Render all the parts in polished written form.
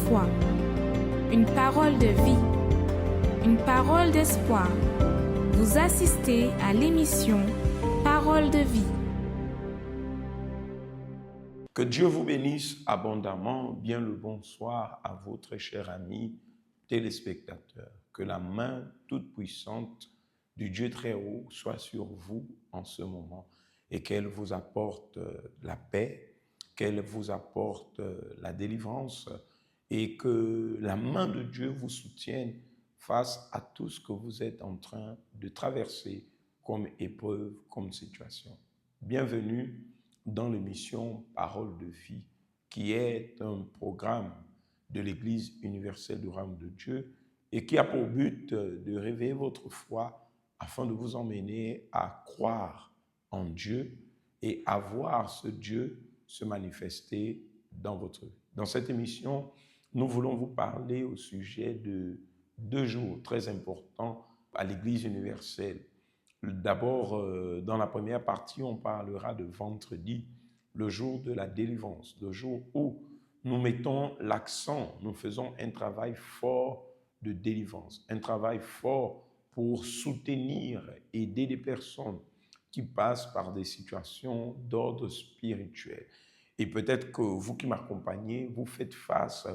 foi, une parole de vie, une parole d'espoir. Vous assistez à l'émission Parole de vie. Que Dieu vous bénisse abondamment. Bien le bonsoir à vous, très chers amis téléspectateurs. Que la main toute puissante du Dieu très haut soit sur vous en ce moment et qu'elle vous apporte la paix, qu'elle vous apporte la délivrance et que la main de Dieu vous soutienne face à tout ce que vous êtes en train de traverser comme épreuve, comme situation. Bienvenue dans l'émission Parole de vie, qui est un programme de l'Église universelle du royaume de Dieu et qui a pour but de réveiller votre foi afin de vous emmener à croire en Dieu et à voir ce Dieu se manifester dans votre vie. Dans cette émission, nous voulons vous parler au sujet de 2 jours très importants à l'Église universelle. D'abord, dans la première partie, on parlera de vendredi, le jour de la délivrance, le jour où nous mettons l'accent, nous faisons un travail fort de délivrance, un travail fort pour soutenir, aider des personnes qui passent par des situations d'ordre spirituel. Et peut-être que vous qui m'accompagnez, vous faites face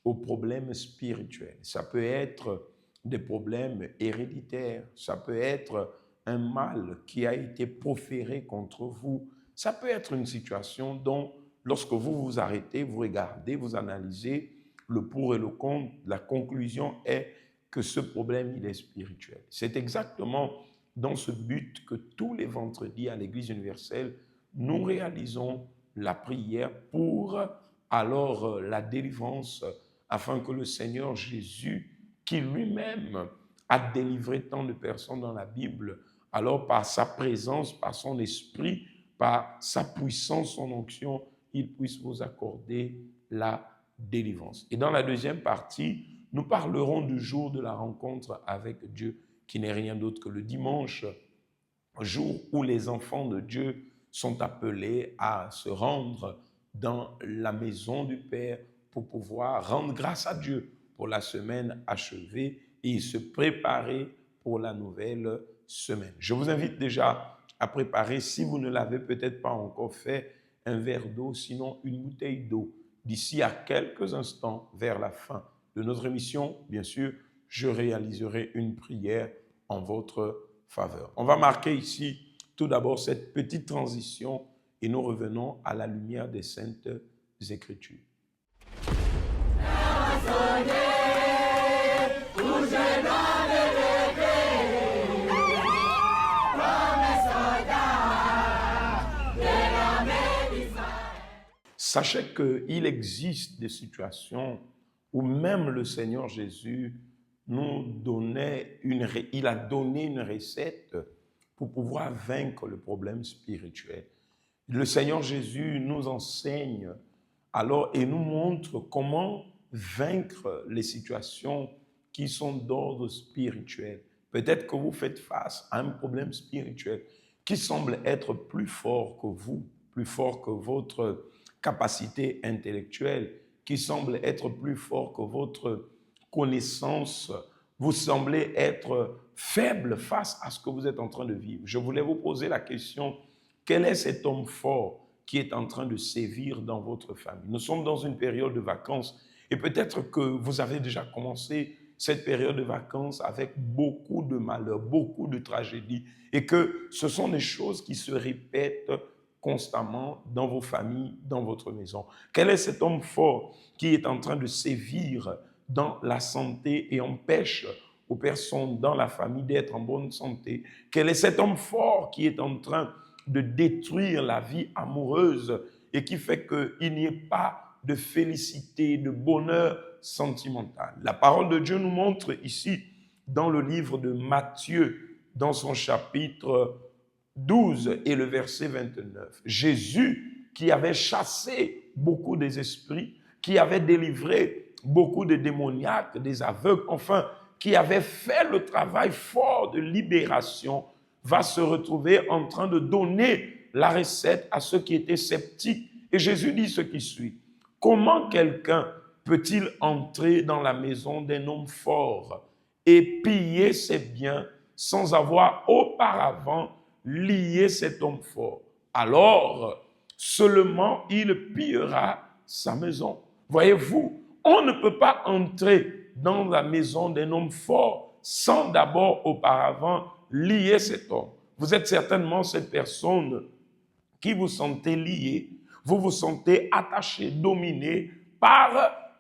aux problèmes spirituels. Ça peut être des problèmes héréditaires, ça peut être un mal qui a été proféré contre vous. Ça peut être une situation dont, lorsque vous vous arrêtez, vous regardez, vous analysez le pour et le contre, la conclusion est que ce problème, il est spirituel. C'est exactement dans ce but que tous les vendredis à l'Église universelle, nous réalisons la prière pour alors la délivrance, afin que le Seigneur Jésus, qui lui-même a délivré tant de personnes dans la Bible, alors par sa présence, par son esprit, par sa puissance, son onction, il puisse vous accorder la délivrance. Et dans la deuxième partie, nous parlerons du jour de la rencontre avec Dieu, qui n'est rien d'autre que le dimanche, jour où les enfants de Dieu sont appelés à se rendre dans la maison du Père pour pouvoir rendre grâce à Dieu pour la semaine achevée et se préparer pour la nouvelle semaine. Je vous invite déjà à préparer, si vous ne l'avez peut-être pas encore fait, un verre d'eau, sinon une bouteille d'eau. D'ici à quelques instants, vers la fin de notre émission, bien sûr, je réaliserai une prière en votre faveur. On va marquer ici tout d'abord cette petite transition et nous revenons à la lumière des Saintes Écritures. Sachez qu'il existe des situations où même le Seigneur Jésus il a donné une recette pour pouvoir vaincre le problème spirituel. Le Seigneur Jésus nous enseigne alors et nous montre comment vaincre les situations qui sont d'ordre spirituel. Peut-être que vous faites face à un problème spirituel qui semble être plus fort que vous, plus fort que votre capacité intellectuelle, qui semble être plus fort que votre connaissance. Vous semblez être faible face à ce que vous êtes en train de vivre. Je voulais vous poser la question, quel est cet homme fort qui est en train de sévir dans votre famille? Nous sommes dans une période de vacances et peut-être que vous avez déjà commencé cette période de vacances avec beaucoup de malheurs, beaucoup de tragédies et que ce sont des choses qui se répètent constamment dans vos familles, dans votre maison. Quel est cet homme fort qui est en train de sévir dans la santé et empêche aux personnes dans la famille d'être en bonne santé? Quel est cet homme fort qui est en train de détruire la vie amoureuse et qui fait qu'il n'y ait pas de félicité, de bonheur sentimental? La parole de Dieu nous montre ici, dans le livre de Matthieu, dans son chapitre 12 et le verset 29. Jésus, qui avait chassé beaucoup des esprits, qui avait délivré beaucoup de démoniaques, des aveugles, enfin, qui avait fait le travail fort de libération, va se retrouver en train de donner la recette à ceux qui étaient sceptiques. Et Jésus dit ce qui suit. Comment quelqu'un peut-il entrer dans la maison d'un homme fort et piller ses biens sans avoir auparavant lié cet homme fort? Alors, seulement il pillera sa maison. Voyez-vous, on ne peut pas entrer dans la maison d'un homme fort sans d'abord auparavant lier cet homme. Vous êtes certainement cette personne qui vous sentez lié, vous vous sentez attaché, dominé par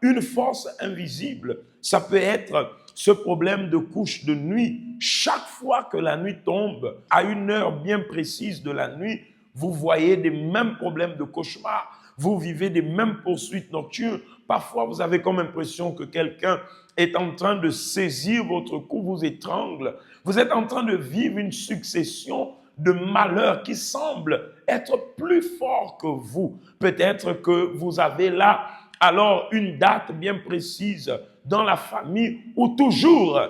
une force invisible. Ça peut être ce problème de couche de nuit. Chaque fois que la nuit tombe, à une heure bien précise de la nuit, vous voyez des mêmes problèmes de cauchemar. Vous vivez des mêmes poursuites nocturnes. Parfois, vous avez comme impression que quelqu'un est en train de saisir votre cou, vous étrangle. Vous êtes en train de vivre une succession de malheurs qui semblent être plus forts que vous. Peut-être que vous avez là alors une date bien précise dans la famille où toujours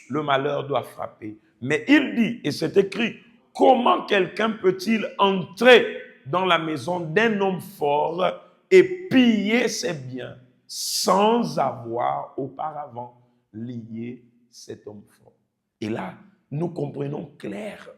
le malheur doit frapper. Mais il dit, et c'est écrit, comment quelqu'un peut-il entrer dans la maison d'un homme fort et piller ses biens sans avoir auparavant lié cet homme fort? Et là, nous comprenons clair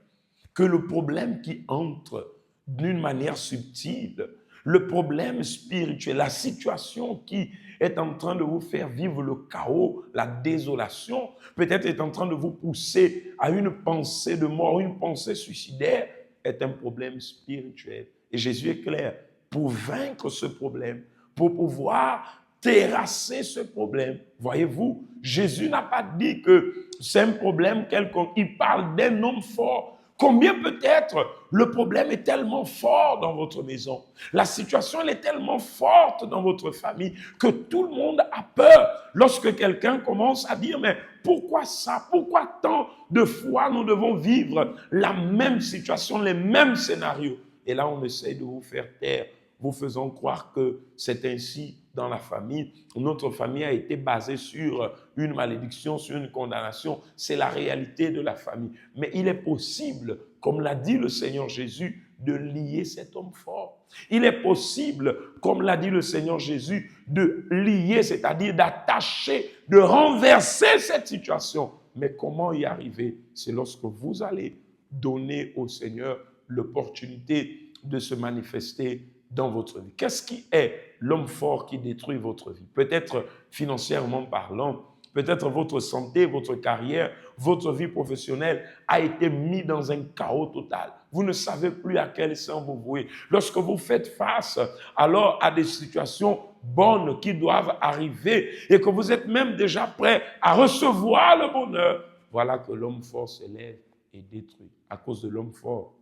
que le problème qui entre d'une manière subtile, le problème spirituel, la situation qui est en train de vous faire vivre le chaos, la désolation, peut-être est en train de vous pousser à une pensée de mort, une pensée suicidaire, est un problème spirituel. Et Jésus est clair, pour vaincre ce problème, pour pouvoir terrasser ce problème, voyez-vous, Jésus n'a pas dit que c'est un problème quelconque, il parle d'un homme fort. Combien peut-être le problème est tellement fort dans votre maison, la situation elle est tellement forte dans votre famille que tout le monde a peur lorsque quelqu'un commence à dire mais pourquoi ça, pourquoi tant de fois nous devons vivre la même situation, les mêmes scénarios? Et là on essaie de vous faire taire, vous faisant croire que c'est ainsi dans la famille. Notre famille a été basée sur une malédiction, sur une condamnation. C'est la réalité de la famille. Mais il est possible, comme l'a dit le Seigneur Jésus, de lier cet homme fort. Il est possible, comme l'a dit le Seigneur Jésus, de lier, c'est-à-dire d'attacher, de renverser cette situation. Mais comment y arriver? C'est lorsque vous allez donner au Seigneur l'opportunité de se manifester dans votre vie. Qu'est-ce qui est l'homme fort qui détruit votre vie? Peut-être financièrement parlant, peut-être votre santé, votre carrière, votre vie professionnelle a été mise dans un chaos total. Vous ne savez plus à quel sein vous vouer. Lorsque vous faites face alors à des situations bonnes qui doivent arriver et que vous êtes même déjà prêt à recevoir le bonheur, voilà que l'homme fort s'élève et détruit. À cause de l'homme fort,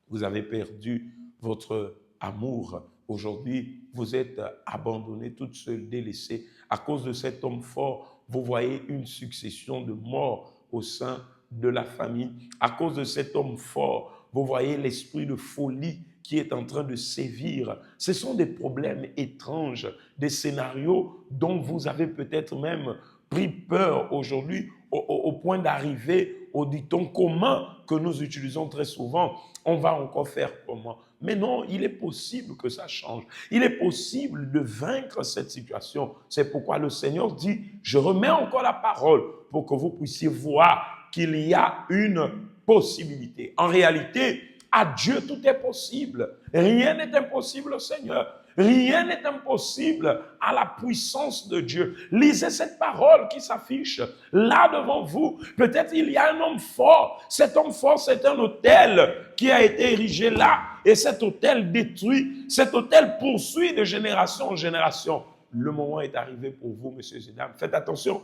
vous avez perdu votre amour. Aujourd'hui, vous êtes abandonné, toute seule, délaissée. À cause de cet homme fort, vous voyez une succession de morts au sein de la famille. À cause de cet homme fort, vous voyez l'esprit de folie qui est en train de sévir. Ce sont des problèmes étranges, des scénarios dont vous avez peut-être même pris peur aujourd'hui au point d'arriver au dicton commun que nous utilisons très souvent. On va encore faire comment? Mais non, il est possible que ça change. Il est possible de vaincre cette situation. C'est pourquoi le Seigneur dit, je remets encore la parole pour que vous puissiez voir qu'il y a une possibilité. En réalité, à Dieu, tout est possible. Rien n'est impossible au Seigneur. Rien n'est impossible à la puissance de Dieu. Lisez cette parole qui s'affiche là devant vous. Peut-être il y a un homme fort. Cet homme fort, c'est un autel qui a été érigé là. Et cet autel détruit, cet autel poursuit de génération en génération. Le moment est arrivé pour vous, messieurs et dames. Faites attention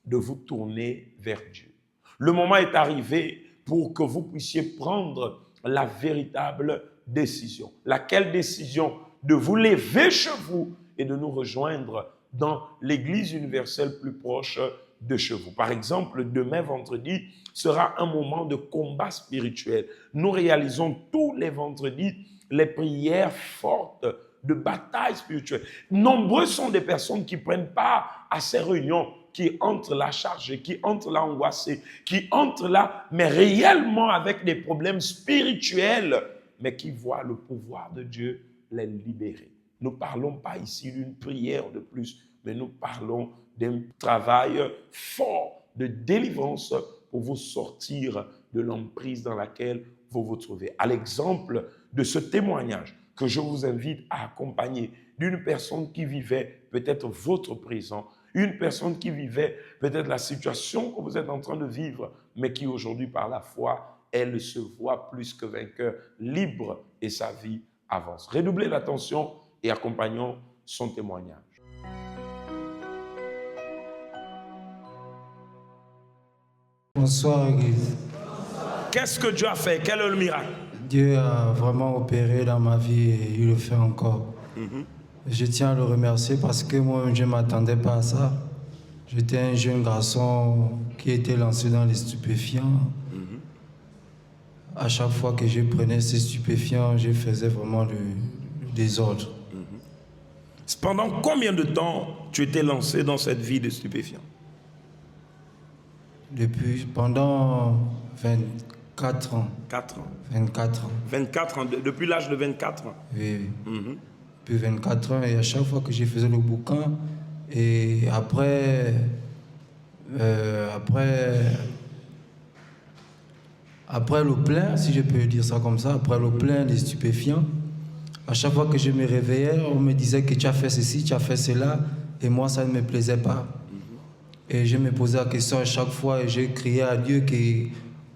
de vous tourner vers Dieu. Le moment est arrivé pour que vous puissiez prendre la véritable décision. Laquelle décision? De vous lever chez vous et de nous rejoindre dans l'église universelle plus proche de chez vous. Par exemple, demain vendredi sera un moment de combat spirituel. Nous réalisons tous les vendredis les prières fortes de bataille spirituelle. Nombreux sont des personnes qui prennent part à ces réunions, qui entrent là chargées, qui entrent là angoissées, qui entrent là, mais réellement avec des problèmes spirituels, mais qui voient le pouvoir de Dieu les libérer. Nous ne parlons pas ici d'une prière de plus. mais nous parlons d'un travail fort de délivrance pour vous sortir de l'emprise dans laquelle vous vous trouvez. À l'exemple de ce témoignage que je vous invite à accompagner d'une personne qui vivait peut-être votre prison, une personne qui vivait peut-être la situation que vous êtes en train de vivre, mais qui aujourd'hui, par la foi, elle se voit plus que vainqueur, libre et sa vie avance. Redoublez l'attention et accompagnons son témoignage. Bonsoir, Église. Qu'est-ce que Dieu a fait? Quel est le miracle? Dieu a vraiment opéré dans ma vie et il le fait encore. Je tiens à le remercier parce que moi, je ne m'attendais pas à ça. J'étais un jeune garçon qui était lancé dans les stupéfiants. À chaque fois que je prenais ces stupéfiants, je faisais vraiment le désordre. Pendant combien de temps tu étais lancé dans cette vie de stupéfiants? Pendant 24 ans. 4 ans. 24 ans. 24 ans, depuis l'âge de 24 ans. Oui. Depuis 24 ans, et à chaque fois que je faisais le bouquin, et après le plein, si je peux dire ça comme ça, après le plein des stupéfiants, à chaque fois que je me réveillais, on me disait que tu as fait ceci, tu as fait cela, et moi ça ne me plaisait pas. Et je me posais la question à chaque fois, et j'ai crié à Dieu que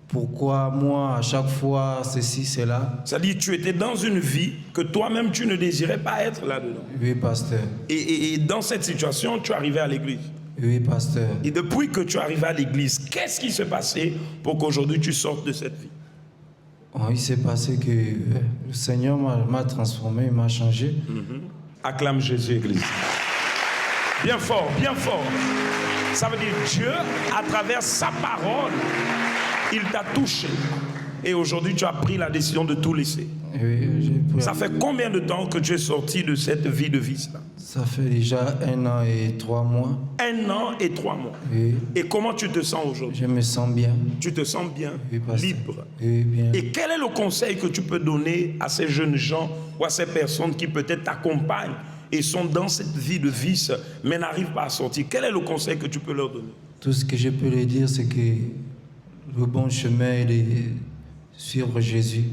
pourquoi moi, à chaque fois, ceci, cela. C'est-à-dire que tu étais dans une vie que toi-même tu ne désirais pas être là-dedans. Oui, pasteur. Et dans cette situation, tu arrivais à l'église. Oui, pasteur. Et depuis que tu arrives à l'église, qu'est-ce qui s'est passé pour qu'aujourd'hui tu sortes de cette vie? Il s'est passé que le Seigneur m'a transformé, il m'a changé. Acclame Jésus, Église. Bien fort, bien fort. Ça veut dire Dieu, à travers sa parole, il t'a touché. Et aujourd'hui, tu as pris la décision de tout laisser. Oui, ça fait combien de temps que tu es sorti de cette vie de vice-là? Ça fait déjà 1 an et 3 mois. 1 an et 3 mois. Oui. Et comment tu te sens aujourd'hui? Je me sens bien. Tu te sens bien, oui, libre. Oui, bien. Et quel est le conseil que tu peux donner à ces jeunes gens ou à ces personnes qui peut-être t'accompagnent et sont dans cette vie de vice, mais n'arrivent pas à sortir? Quel est le conseil que tu peux leur donner? Tout ce que je peux leur dire, c'est que le bon chemin est de suivre Jésus.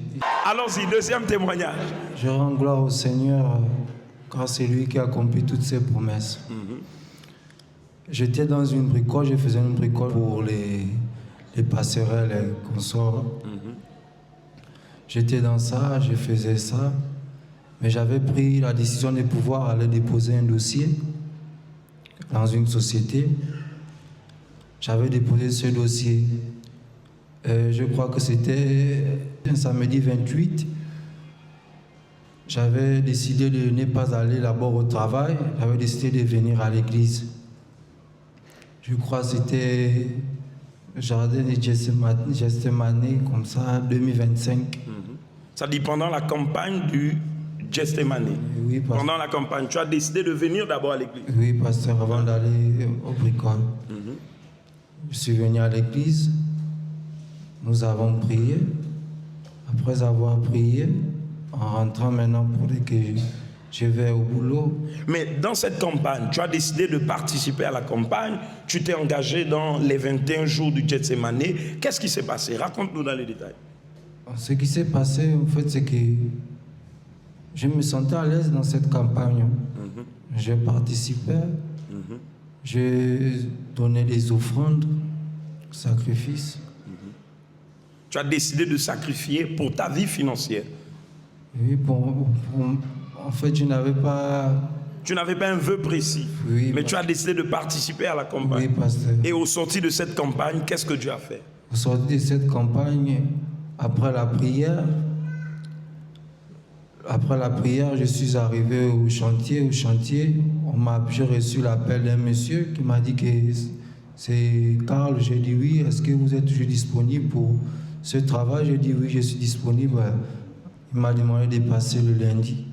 Allons-y, deuxième témoignage. Je rends gloire au Seigneur car c'est lui qui a accompli toutes ses promesses. J'étais dans une bricole, je faisais une bricole pour les passerelles, les consorts. J'étais dans ça, je faisais ça, mais j'avais pris la décision de pouvoir aller déposer un dossier dans une société. J'avais déposé ce dossier. Je crois que c'était un samedi 28. J'avais décidé de ne pas aller d'abord au travail. J'avais décidé de venir à l'église. Je crois que c'était Jardin de Gethsemane, comme ça, 2025. Ça dit pendant la campagne du Gethsemane. Oui, pendant la campagne, tu as décidé de venir d'abord à l'église. Oui, pasteur, avant d'aller au bricole. Je suis venu à l'église. Nous avons prié. Après avoir prié, en rentrant maintenant pour dire que je vais au boulot. Mais dans cette campagne, tu as décidé de participer à la campagne. Tu t'es engagé dans les 21 jours du Gethsemane. Qu'est-ce qui s'est passé? Raconte-nous dans les détails. Ce qui s'est passé, en fait, c'est que je me sentais à l'aise dans cette campagne. Je participais. Je donnais des offrandes, sacrifices. Tu as décidé de sacrifier pour ta vie financière. Oui, en fait, je n'avais pas... Tu n'avais pas un vœu précis, oui, mais tu as décidé de participer à la campagne. Oui, pasteur. Et au sorti de cette campagne, qu'est-ce que Dieu a fait? Au sorti de cette campagne, après la prière, je suis arrivé au chantier. J'ai reçu l'appel d'un monsieur qui m'a dit que c'est Carl. J'ai dit oui. Est-ce que vous êtes toujours disponible pour ce travail? J'ai dit oui, je suis disponible. Il m'a demandé de passer le lundi.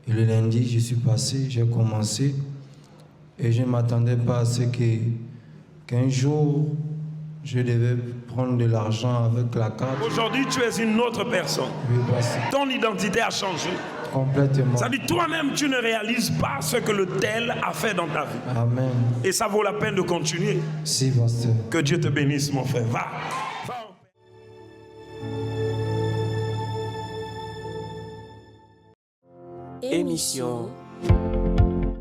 Et le lundi, je suis passé, j'ai commencé. Et je ne m'attendais pas à ce qu'un jour, je devais prendre de l'argent avec la carte. Aujourd'hui, tu es une autre personne. Oui, ton identité a changé. Complètement. Ça dit, toi-même, tu ne réalises pas ce que le tel a fait dans ta vie. Amen. Et ça vaut la peine de continuer. Si, pasteur. Que Dieu te bénisse, mon frère. Va. Émission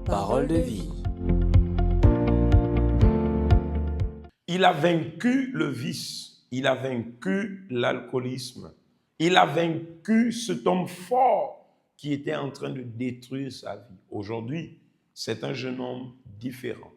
Parole de vie. Il a vaincu le vice, il a vaincu l'alcoolisme, il a vaincu cet homme fort qui était en train de détruire sa vie. Aujourd'hui, c'est un jeune homme différent.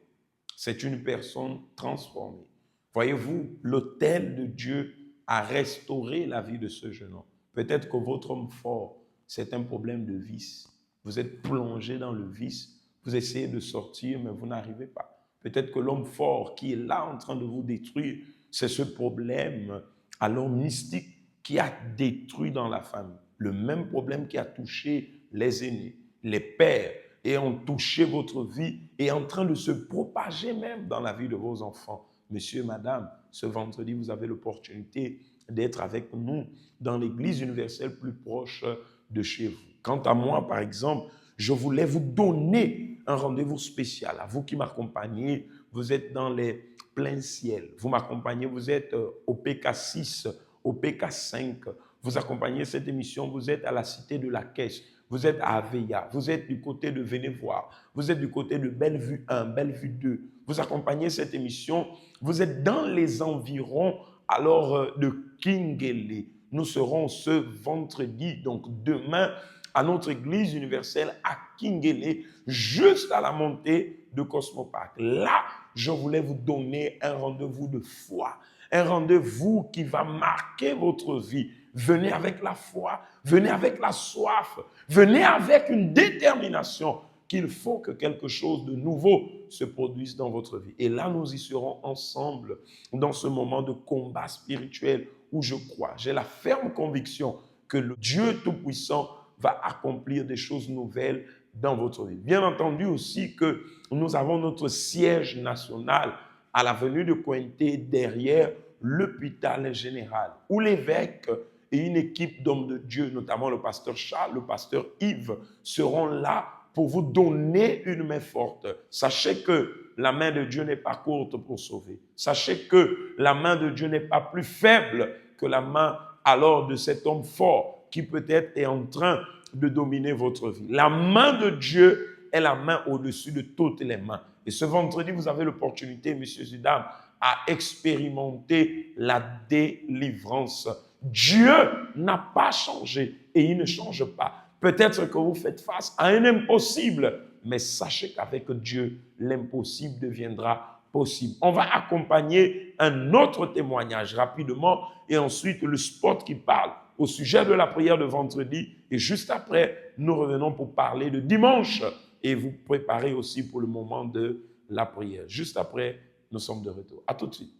C'est une personne transformée. Voyez-vous, l'autel de Dieu a restauré la vie de ce jeune homme. Peut-être que votre homme fort, c'est un problème de vice. Vous êtes plongé dans le vice, vous essayez de sortir, mais vous n'arrivez pas. Peut-être que l'homme fort qui est là en train de vous détruire, c'est ce problème alors mystique qui a détruit dans la famille. Le même problème qui a touché les aînés, les pères, et ont touché votre vie et est en train de se propager même dans la vie de vos enfants. Monsieur, madame, ce vendredi, vous avez l'opportunité d'être avec nous dans l'église universelle plus proche de chez vous. Quant à moi, par exemple, je voulais vous donner un rendez-vous spécial. À vous qui m'accompagnez, vous êtes dans les pleins ciels. Vous m'accompagnez, vous êtes au PK6, au PK5. Vous accompagnez cette émission, vous êtes à la cité de la Caisse. Vous êtes à Aveilla, vous êtes du côté de Venez-Voir, vous êtes du côté de Bellevue 1, Bellevue 2. Vous accompagnez cette émission, vous êtes dans les environs alors de Kingele. Nous serons ce vendredi, donc demain, à notre église universelle à Kingele, juste à la montée de Cosmopark. Là, je voulais vous donner un rendez-vous de foi, un rendez-vous qui va marquer votre vie. Venez avec la foi, venez avec la soif, venez avec une détermination qu'il faut que quelque chose de nouveau se produise dans votre vie. Et là, nous y serons ensemble dans ce moment de combat spirituel où je crois, j'ai la ferme conviction que le Dieu Tout-Puissant va accomplir des choses nouvelles dans votre vie. Bien entendu aussi que nous avons notre siège national à l'avenue de Cointé derrière l'hôpital général où l'évêque et une équipe d'hommes de Dieu, notamment le pasteur Charles, le pasteur Yves, seront là pour vous donner une main forte. Sachez que la main de Dieu n'est pas courte pour sauver. Sachez que la main de Dieu n'est pas plus faible que la main alors de cet homme fort qui peut-être est en train de dominer votre vie. La main de Dieu est la main au-dessus de toutes les mains. Et ce vendredi, vous avez l'opportunité, messieurs et dames, à expérimenter la délivrance. Dieu n'a pas changé et il ne change pas. Peut-être que vous faites face à un impossible, mais sachez qu'avec Dieu, l'impossible deviendra possible. On va accompagner un autre témoignage rapidement et ensuite le spot qui parle au sujet de la prière de vendredi. Et juste après, nous revenons pour parler de dimanche et vous préparer aussi pour le moment de la prière. Juste après, nous sommes de retour. À tout de suite.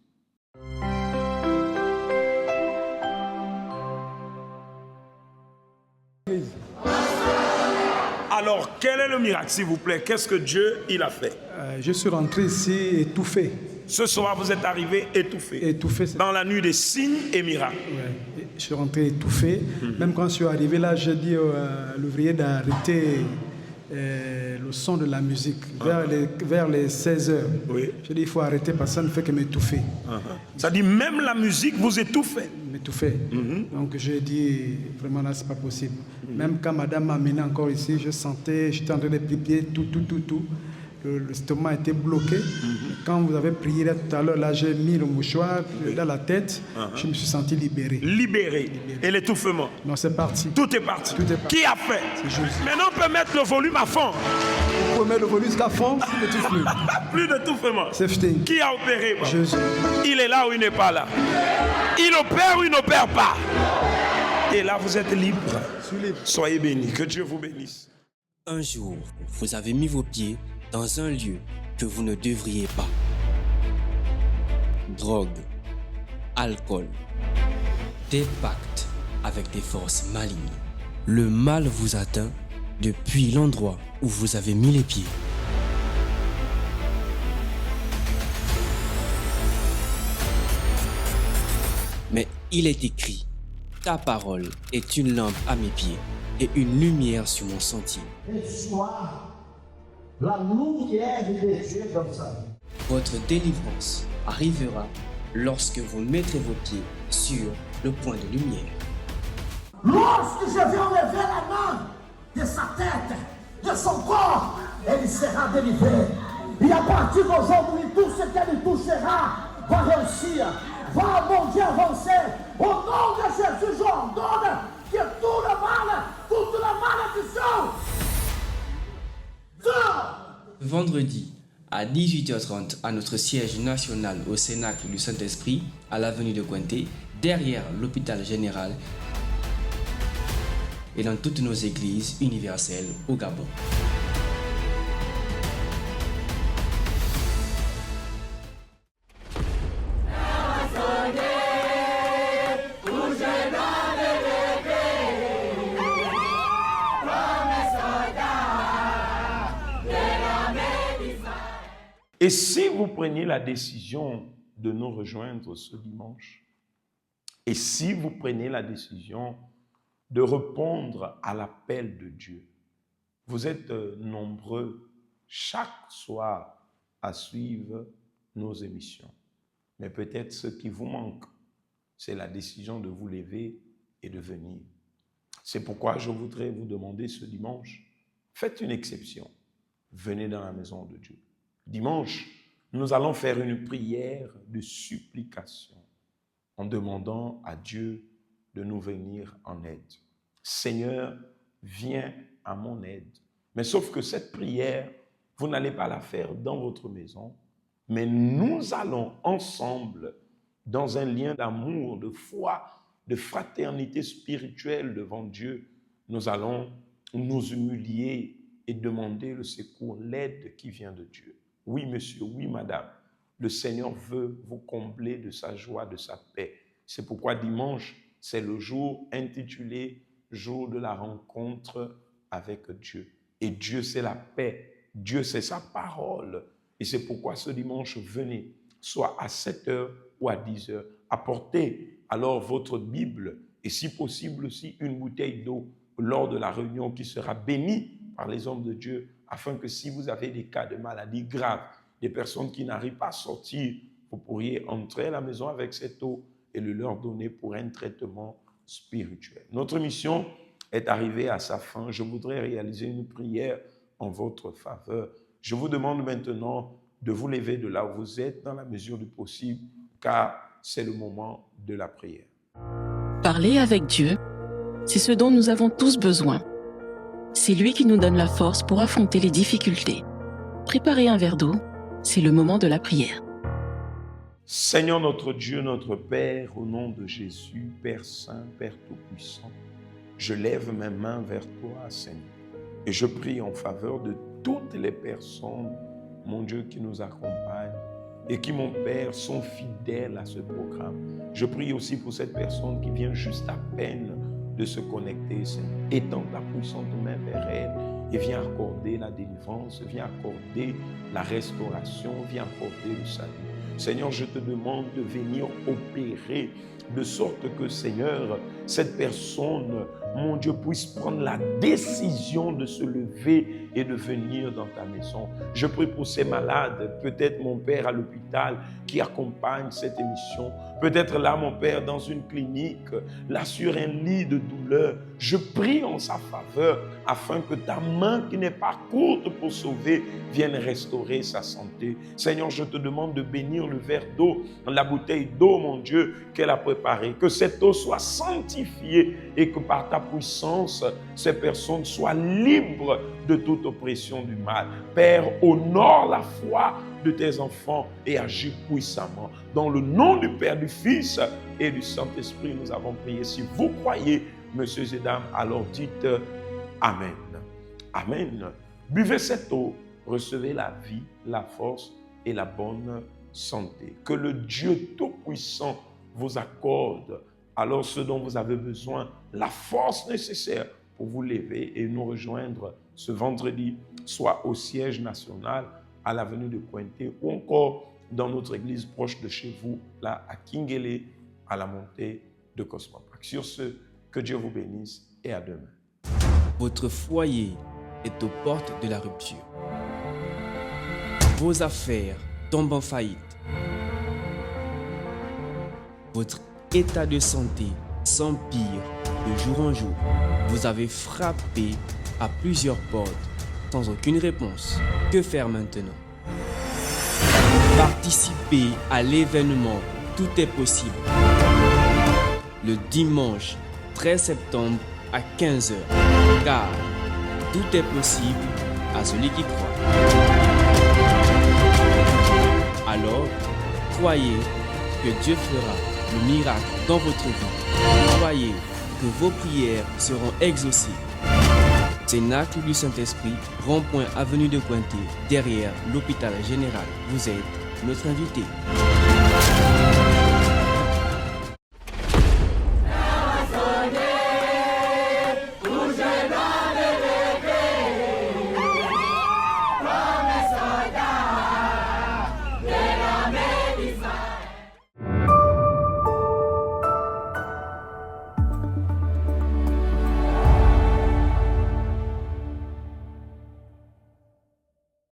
Alors, quel est le miracle, s'il vous plaît? Qu'est-ce que Dieu il a fait? Je suis rentré ici étouffé. Ce soir, vous êtes arrivé étouffé. Étouffé. Dans la nuit des signes et miracles. Ouais. Je suis rentré étouffé. Même quand je suis arrivé là, j'ai dit à l'ouvrier d'arrêter le son de la musique vers les 16 heures. Oui. J'ai dit il faut arrêter parce que ça ne fait que m'étouffer. Ça dit même la musique vous étouffait. M'étouffer. Donc j'ai dit vraiment là c'est pas possible. Même quand madame m'a amené encore ici, je sentais, j'étais en train de prier tout. Le stomac était bloqué. Quand vous avez prié là, tout à l'heure, là j'ai mis le mouchoir dans la tête, je me suis senti libéré. Libéré. Et l'étouffement? Non, c'est parti. Tout est parti. Tout est parti. Qui a fait? C'est Jésus. Maintenant, on peut mettre le volume à fond. Vous pouvez mettre le volume jusqu'à fond, ne touche plus. Plus d'étouffement. C'est fini. Qui a opéré? Jésus. Il est là ou il n'est pas là? Il opère ou il n'opère pas? Et là, vous êtes libre. Soyez bénis. Que Dieu vous bénisse. Un jour, vous avez mis vos pieds dans un lieu que vous ne devriez pas. Drogue, alcool, des pactes avec des forces malignes. Le mal vous atteint depuis l'endroit où vous avez mis les pieds. Mais il est écrit, Ta parole est une lampe à mes pieds et une lumière sur mon sentier. Et sois la lumière de Dieu dans sa vie. Votre délivrance arrivera lorsque vous mettrez vos pieds sur le point de lumière. Lorsque je vais enlever la main de sa tête, de son corps, il sera délivré. Et à partir d'aujourd'hui, tout ce qu'elle touchera va réussir, va, mon Dieu, avancer. Au nom de Jésus, j'ordonne que tout le mal, toute la malédiction, sort. Vendredi à 18h30 à notre siège national au Cénacle du Saint-Esprit à l'avenue de Cointé, derrière l'hôpital général et dans toutes nos églises universelles au Gabon. Et si vous preniez la décision de nous rejoindre ce dimanche, et si vous prenez la décision de répondre à l'appel de Dieu, vous êtes nombreux chaque soir à suivre nos émissions. Mais peut-être ce qui vous manque, c'est la décision de vous lever et de venir. C'est pourquoi je voudrais vous demander ce dimanche, faites une exception. Venez dans la maison de Dieu. Dimanche, nous allons faire une prière de supplication en demandant à Dieu de nous venir en aide. Seigneur, viens à mon aide. Mais sauf que cette prière, vous n'allez pas la faire dans votre maison, mais nous allons ensemble, dans un lien d'amour, de foi, de fraternité spirituelle devant Dieu, nous allons nous humilier et demander le secours, l'aide qui vient de Dieu. Oui, monsieur, oui, madame, le Seigneur veut vous combler de sa joie, de sa paix. C'est pourquoi dimanche, c'est le jour intitulé « Jour de la rencontre avec Dieu ». Et Dieu, c'est la paix. Dieu, c'est sa parole. Et c'est pourquoi ce dimanche, venez, soit à 7h ou à 10h. Apportez alors votre Bible et si possible aussi une bouteille d'eau lors de la réunion qui sera bénie par les hommes de Dieu, afin que si vous avez des cas de maladie graves, des personnes qui n'arrivent pas à sortir, vous pourriez entrer à la maison avec cette eau et le leur donner pour un traitement spirituel. Notre mission est arrivée à sa fin. Je voudrais réaliser une prière en votre faveur. Je vous demande maintenant de vous lever de là où vous êtes dans la mesure du possible, car c'est le moment de la prière. Parler avec Dieu, c'est ce dont nous avons tous besoin. C'est lui qui nous donne la force pour affronter les difficultés. Préparez un verre d'eau, c'est le moment de la prière. Seigneur notre Dieu, notre Père, au nom de Jésus, Père Saint, Père Tout-Puissant, je lève mes mains vers toi, Seigneur, et je prie en faveur de toutes les personnes, mon Dieu, qui nous accompagnent et qui, mon Père, sont fidèles à ce programme. Je prie aussi pour cette personne qui vient juste à peine de se connecter, Seigneur. Étends ta puissante main vers elle et viens accorder la délivrance, viens accorder la restauration, viens accorder le salut. Seigneur, je te demande de venir opérer de sorte que, Seigneur, cette personne, mon Dieu, puisse prendre la décision de se lever et de venir dans ta maison. Je prie pour ces malades, peut-être mon Père à l'hôpital qui accompagne cette émission, peut-être là, mon Père, dans une clinique, là sur un lit de douleur. Je prie en sa faveur afin que ta main qui n'est pas courte pour sauver vienne restaurer sa santé. Seigneur, je te demande de bénir le verre d'eau, la bouteille d'eau, mon Dieu, qu'elle a préparée. Que cette eau soit sanctifiée et que par ta puissance, ces personnes soient libres de toute oppression du mal. Père, honore la foi de tes enfants et agis puissamment. Dans le nom du Père, du Fils et du Saint-Esprit, nous avons prié. Si vous croyez, messieurs et dames, alors dites Amen. Amen. Buvez cette eau, recevez la vie, la force et la bonne santé. Que le Dieu Tout-Puissant vous accorde alors ce dont vous avez besoin, la force nécessaire pour vous lever et nous rejoindre ce vendredi, soit au siège national, à l'avenue de Cointé, ou encore dans notre église proche de chez vous, là à Kingele, à la montée de Cosmopac. Sur ce, que Dieu vous bénisse et à demain. Votre foyer est aux portes de la rupture. Vos affaires tombent en faillite. Votre état de santé s'empire de jour en jour. Vous avez frappé à plusieurs portes sans aucune réponse. Que faire maintenant? Participez à l'événement Tout est possible. Le dimanche 13 septembre à 15h. Car tout est possible à celui qui croit. Alors, croyez que Dieu fera le miracle dans votre vie. Croyez que vos prières seront exaucées. Cénacle du Saint-Esprit, rond-point avenue de Cointet, derrière l'hôpital général. Vous êtes notre invité.